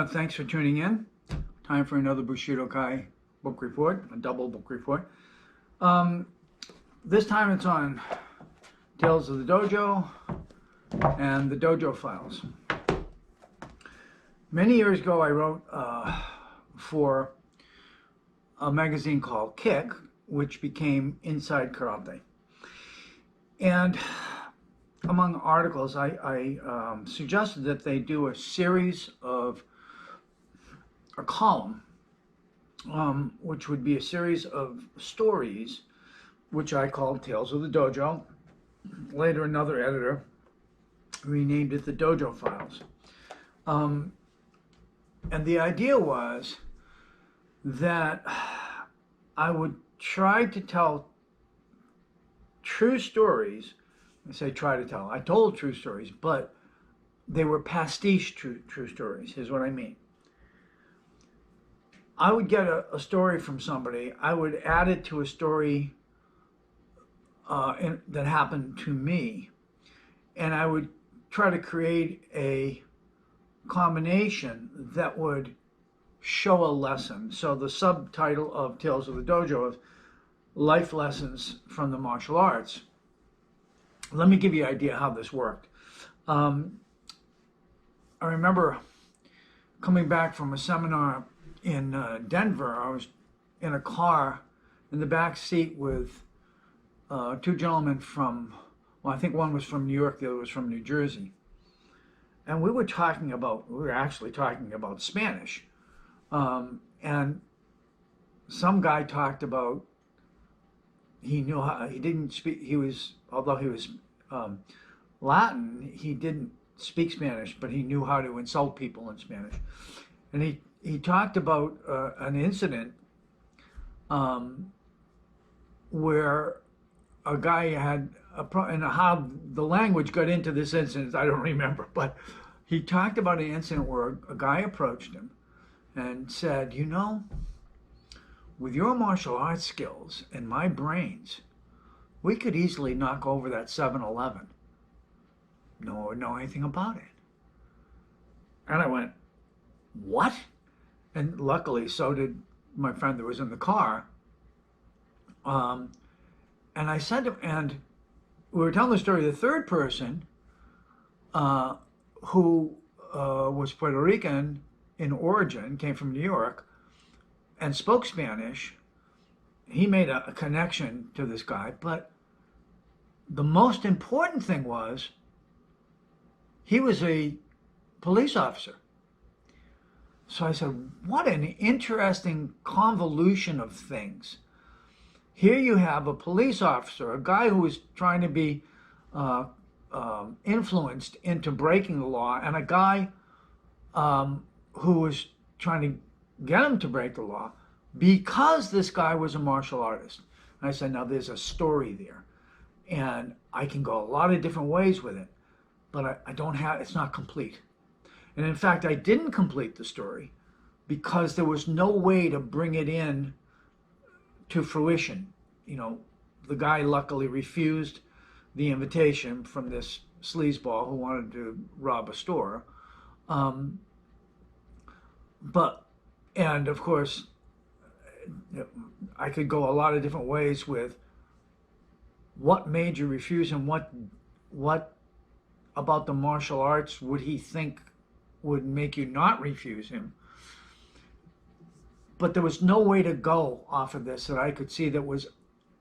Thanks for tuning in. Time for another Bushido-kai book report, a double book report. This time it's on Tales of the Dojo and the Dojo Files. Many years ago I wrote for a magazine called Kick, which became Inside Karate. And among articles, I suggested that they do a series of a column, which would be a series of stories, which I called Tales of the Dojo. Later, another editor renamed it the Dojo Files. And the idea was that I would try to tell true stories. I say try to tell. I told true stories, but they were pastiche true stories. Here's what I mean. I would get a story from somebody. I would add it to a story that happened to me. And I would try to create a combination that would show a lesson. So the subtitle of Tales of the Dojo is Life Lessons from the Martial Arts. Let me give you an idea how this worked. I remember coming back from a seminar in Denver. I was in a car in the back seat with two gentlemen from, well, I think one was from New York, the other was from New Jersey. And we were actually talking about Spanish. And some guy talked about, he didn't speak, although he was Latin, he didn't speak Spanish, but he knew how to insult people in Spanish. And he talked about an incident where a guy had, and how the language got into this incident, I don't remember, but he talked about an incident where a guy approached him and said, you know, with your martial arts skills and my brains, we could easily knock over that 7-Eleven. No one would know anything about it. And I went, what? And luckily, so did my friend that was in the car. And I said to him, and we were telling the story of the third person who was Puerto Rican in origin, came from New York, and spoke Spanish. He made a connection to this guy, but the most important thing was he was a police officer. So I said, what an interesting convolution of things. Here you have a police officer, a guy who is trying to be influenced into breaking the law, and a guy who was trying to get him to break the law because this guy was a martial artist. And I said, now there's a story there. And I can go a lot of different ways with it, but it's not complete. And in fact, I didn't complete the story because there was no way to bring it in to fruition. You know, the guy luckily refused the invitation from this sleazeball who wanted to rob a store. And of course, I could go a lot of different ways with what made you refuse him, what about the martial arts would he think would make you not refuse him. But there was no way to go off of this that I could see that was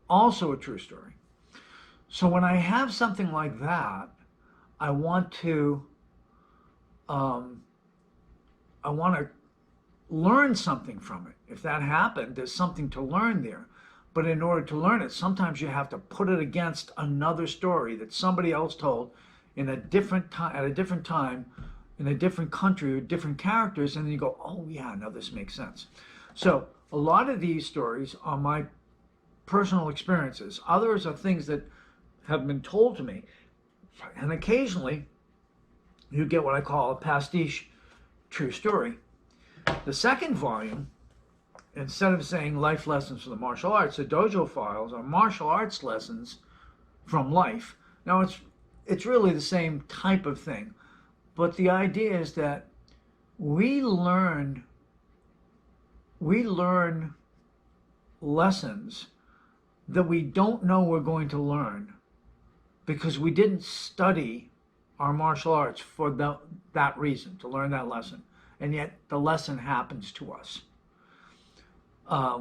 also a true story. So when I have something like that, I want to learn something from it. If that happened, there's something to learn there. But in order to learn it, sometimes you have to put it against another story that somebody else told in a different time, at a different time, in a different country with different characters, and then you go, oh yeah, now this makes sense. So a lot of these stories are my personal experiences. Others are things that have been told to me. And occasionally, you get what I call a pastiche true story. The second volume, instead of saying life lessons from the martial arts, the Dojo Files are martial arts lessons from life. Now, it's really the same type of thing, but the idea is that we learn lessons that we don't know we're going to learn because we didn't study our martial arts for that reason, to learn that lesson. And yet the lesson happens to us.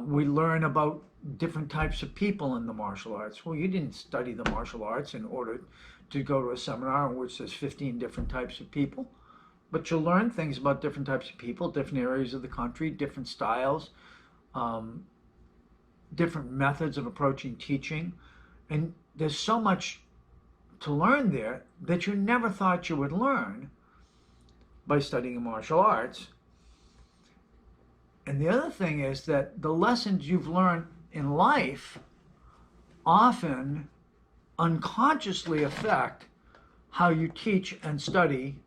We learn about different types of people in the martial arts. Well, you didn't study the martial arts in order to go to a seminar in which there's 15 different types of people. But you'll learn things about different types of people, different areas of the country, different styles, different methods of approaching teaching. And there's so much to learn there that you never thought you would learn by studying martial arts. And the other thing is that the lessons you've learned in life often unconsciously affect how you teach and study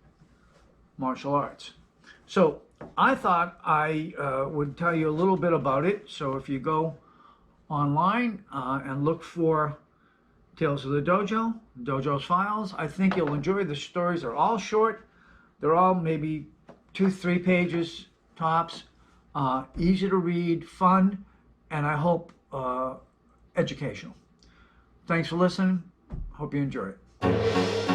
martial arts. So I thought I would tell you a little bit about it. So if you go online and look for Tales of the Dojo, Dojo's Files, I think you'll enjoy the stories. They're all short. They're all maybe 2-3 pages tops. Easy to read, fun, and I hope educational. Thanks for listening. Hope you enjoy it.